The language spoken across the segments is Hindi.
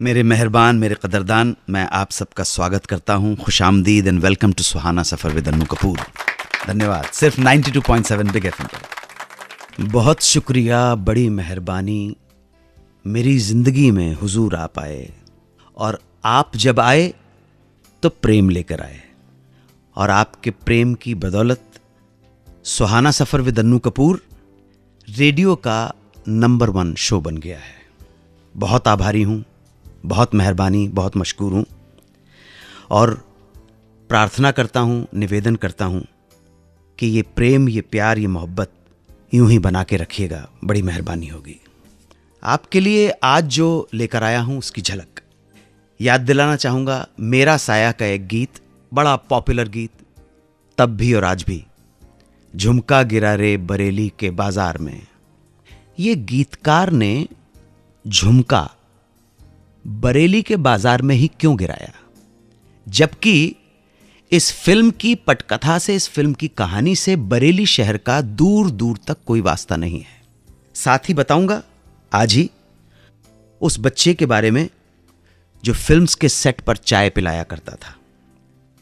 मेरे मेहरबान, मेरे कदरदान, मैं आप सबका स्वागत करता हूं। खुशामदीद and welcome to Suhana Safar with Annu Kapoor. धन्यवाद। सिर्फ 92.7 बिग एफएम पर। बहुत शुक्रिया, बड़ी मेहरबानी, मेरी ज़िंदगी में हुजूर आप आए, और आप जब आए तो प्रेम लेकर आए, और आपके प्रेम की बदौलत सुहाना सफ़र विद अन्नू कपूर रेडियो का नंबर 1 शो बन गया है। बहुत आभारी हूँ, बहुत मेहरबानी, बहुत मशकूर हूँ, और प्रार्थना करता हूँ, निवेदन करता हूँ कि ये प्रेम, ये प्यार, ये मोहब्बत यूं ही बना के रखिएगा, बड़ी मेहरबानी होगी। आपके लिए आज जो लेकर आया हूँ उसकी झलक याद दिलाना चाहूँगा। मेरा साया का एक गीत, बड़ा पॉपुलर गीत, तब भी और आज भी। झुमका गिरा रे बरेली के बाजार में। ये गीतकार ने झुमका बरेली के बाजार में ही क्यों गिराया, जबकि इस फिल्म की पटकथा से, इस फिल्म की कहानी से बरेली शहर का दूर दूर तक कोई वास्ता नहीं है। साथ ही बताऊंगा आज ही उस बच्चे के बारे में जो फिल्म्स के सेट पर चाय पिलाया करता था।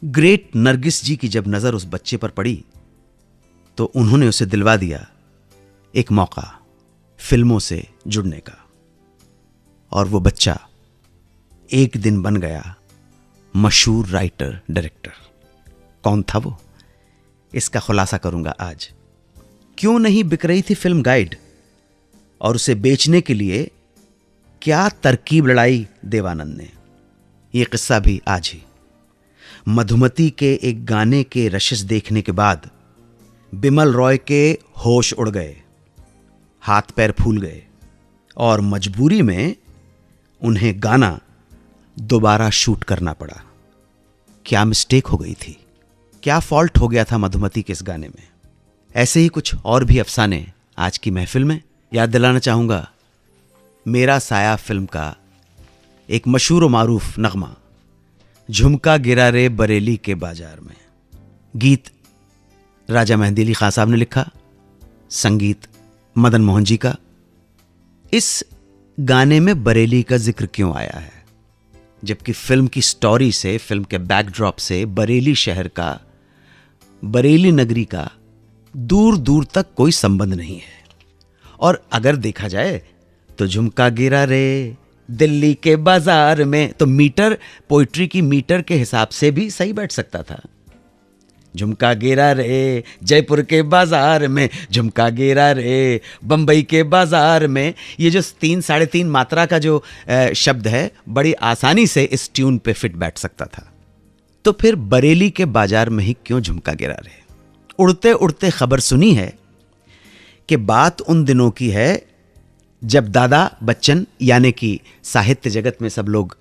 ग्रेट नरगिस जी की जब नजर उस बच्चे पर पड़ी तो उन्होंने उसे दिलवा दिया एक मौका फिल्मों से जुड़ने का, और वो बच्चा एक दिन बन गया मशहूर राइटर डायरेक्टर। कौन था वो, इसका खुलासा करूंगा आज। क्यों नहीं बिक रही थी फिल्म गाइड, और उसे बेचने के लिए क्या तरकीब लड़ाई देवानंद ने, यह किस्सा भी आज ही। मधुमती के एक गाने के रशिस देखने के बाद बिमल रॉय के होश उड़ गए, हाथ पैर फूल गए, और मजबूरी में उन्हें गाना दोबारा शूट करना पड़ा। क्या मिस्टेक हो गई थी, क्या फॉल्ट हो गया था मधुमती के इस गाने में। ऐसे ही कुछ और भी अफसाने आज की महफिल में। याद दिलाना चाहूंगा मेरा साया फिल्म का एक मशहूर व मारूफ नगमा, झुमका गिरा रे बरेली के बाजार में। गीत राजा मेहंदी अली खान साहब ने लिखा, संगीत मदन मोहन जी का। इस गाने में बरेली का जिक्र क्यों आया है, जबकि फिल्म की स्टोरी से, फिल्म के बैकड्रॉप से बरेली शहर का, बरेली नगरी का दूर दूर तक कोई संबंध नहीं है। और अगर देखा जाए तो झुमका गिरा रे दिल्ली के बाजार में, तो मीटर, पोइट्री की मीटर के हिसाब से भी सही बैठ सकता था। झुमका गिरा रे जयपुर के बाजार में, झुमका गिरा रे बंबई के बाजार में। ये जो 3 साढ़े 3 मात्रा का जो शब्द है, बड़ी आसानी से इस ट्यून पे फिट बैठ सकता था। तो फिर बरेली के बाजार में ही क्यों झुमका गिरा रे। उड़ते उड़ते खबर सुनी है कि बात उन दिनों की है जब दादा बच्चन, यानी कि साहित्य जगत में सब लोग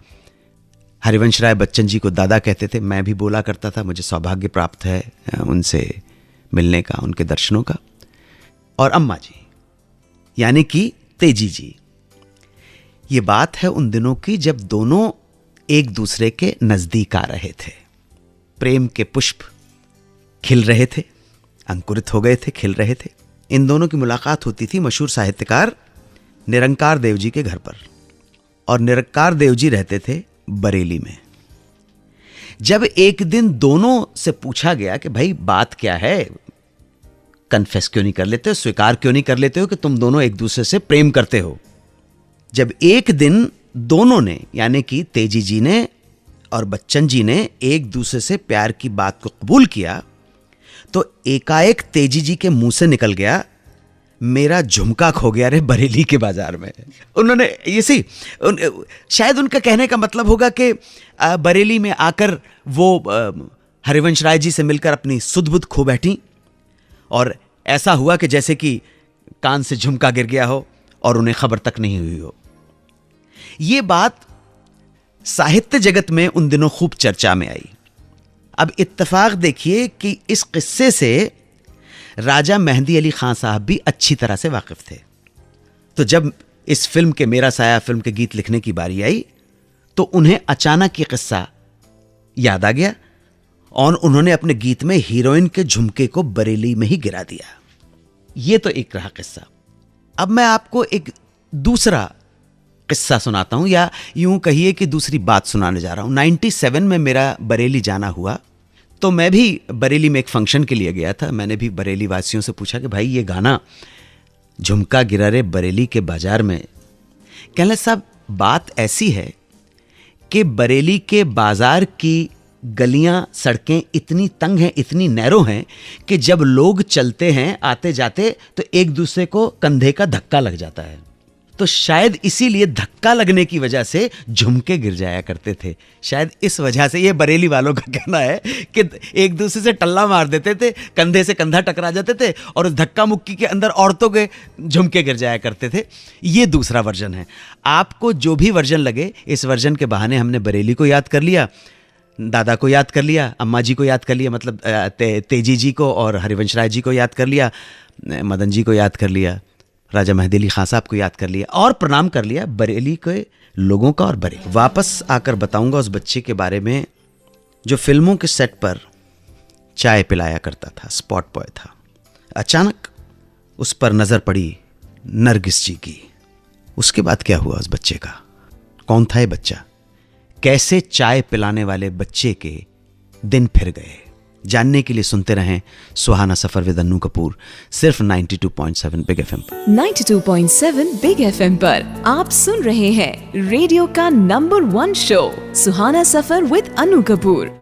हरिवंश राय बच्चन जी को दादा कहते थे। मैं भी बोला करता था, मुझे सौभाग्य प्राप्त है उनसे मिलने का, उनके दर्शनों का। और अम्मा जी यानी कि तेजी जी। ये बात है उन दिनों की जब दोनों एक दूसरे के नजदीक आ रहे थे। प्रेम के पुष्प खिल रहे थे, अंकुरित हो गए थे, खिल रहे थे। इन दोनों की मुलाकात होती थी मशहूर साहित्यकार निरंकार देव जी के घर पर, और निरंकार देव जी रहते थे बरेली में। जब एक दिन दोनों से पूछा गया कि भाई बात क्या है, कन्फेस क्यों नहीं कर लेते हो, स्वीकार क्यों नहीं कर लेते हो कि तुम दोनों एक दूसरे से प्रेम करते हो। जब एक दिन दोनों ने, यानी कि तेजी जी ने और बच्चन जी ने एक दूसरे से प्यार की बात को कबूल किया, तो एकाएक तेजी जी के मुंह से निकल गया, मेरा झुमका खो गया रे बरेली के बाजार में। उन्होंने ये शायद उनका कहने का मतलब होगा कि बरेली में आकर वो हरिवंश राय जी से मिलकर अपनी सुध बुध खो बैठी, और ऐसा हुआ कि जैसे कि कान से झुमका गिर गया हो और उन्हें खबर तक नहीं हुई हो। ये बात साहित्य जगत में उन दिनों खूब चर्चा में आई। अब इत्तेफाक देखिए कि इस किस्से से राजा मेहंदी अली खान साहब भी अच्छी तरह से वाकिफ थे। तो जब इस फिल्म के, मेरा साया फिल्म के गीत लिखने की बारी आई, तो उन्हें अचानक ये किस्सा याद आ गया, और उन्होंने अपने गीत में हीरोइन के झुमके को बरेली में ही गिरा दिया। ये तो एक रहा किस्सा। अब मैं आपको एक दूसरा किस्सा सुनाता हूँ, या यूं कहिए कि दूसरी बात सुनाने जा रहा हूँ। 97 में मेरा बरेली जाना हुआ, तो मैं भी बरेली में एक फंक्शन के लिए गया था। मैंने भी बरेली वासियों से पूछा कि भाई ये गाना झुमका गिरा रे बरेली के बाजार में, कहने लगे साहब बात ऐसी है कि बरेली के बाजार की गलियां सड़कें इतनी तंग हैं, इतनी नैरो हैं कि जब लोग चलते हैं आते जाते तो एक दूसरे को कंधे का धक्का लग जाता है। तो शायद इसीलिए धक्का लगने की वजह से झुमके गिर जाया करते थे। शायद इस वजह से, ये बरेली वालों का कहना है कि एक दूसरे से टल्ला मार देते थे, कंधे से कंधा टकरा जाते थे और उस धक्का मुक्की के अंदर औरतों के झुमके गिर जाया करते थे। ये दूसरा वर्जन है। आपको जो भी वर्जन लगे, इस वर्जन के बहाने हमने बरेली को याद कर लिया, दादा को याद कर लिया, अम्मा जी को याद कर लिया, मतलब तेजी जी को और हरिवंश राय जी को याद कर लिया, मदन जी को याद कर लिया, राजा मेहदी अली खां साहब को याद कर लिया और प्रणाम कर लिया बरेली के लोगों का। और बरेली वापस आकर बताऊंगा उस बच्चे के बारे में जो फिल्मों के सेट पर चाय पिलाया करता था, स्पॉट बॉय था। अचानक उस पर नजर पड़ी नरगिस जी की। उसके बाद क्या हुआ उस बच्चे का? कौन था ये बच्चा? कैसे चाय पिलाने वाले बच्चे के दिन फिर गए? जानने के लिए सुनते रहें सुहाना सफर विद अन्नू कपूर, सिर्फ 92.7 बिग एफएम पर। 92.7 बिग एफएम पर आप सुन रहे हैं रेडियो का number 1 show Suhana suffer with Annu Kapoor.